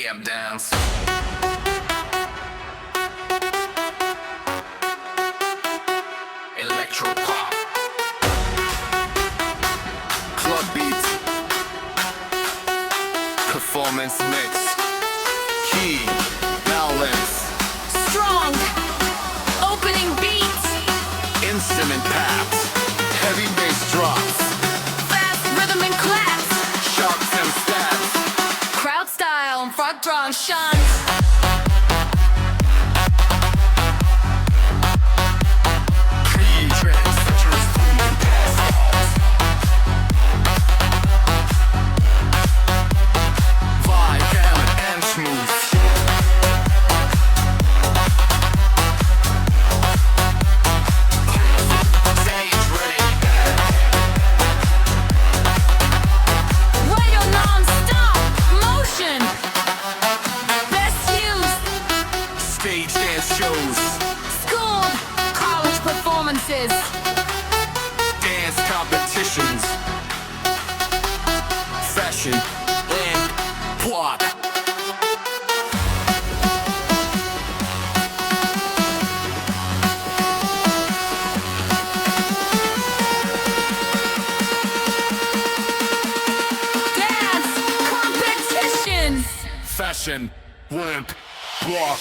EDM dance. Electro pop. Club beats. Performance mix. Key. Balance. Strong opening beats, Instrument pads. Heavy bass drops. fast rhythm and claps, Sharps and stabs. crowd style and frog drawing shunts. Radio non-stop motion, best used, Stage dance shows. school, college performances, Dance competitions. Fashion and plot. dance competitions. Fashion wimp block.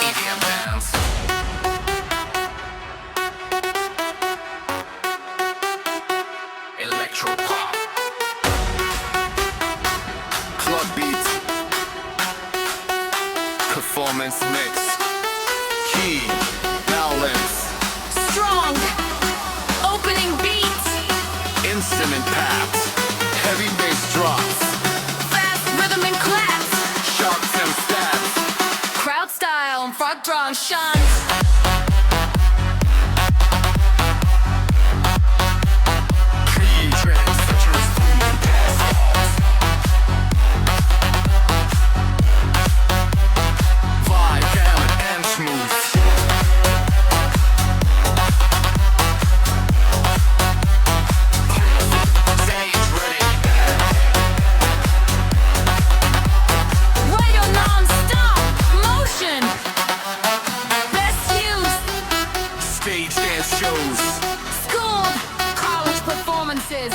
EDM dance. Electro pop. Club beats. Performance mix. Key. Balance. Strong opening beats, Instrument pads. Heavy bass drops. fast rhythm and claps, Sharps and stabs. crowd style and frog drawing shunts. Vibe, gamut, and smooth. Stage ready. Radio non-stop motion, best used, Stage dance shows. school, college performances,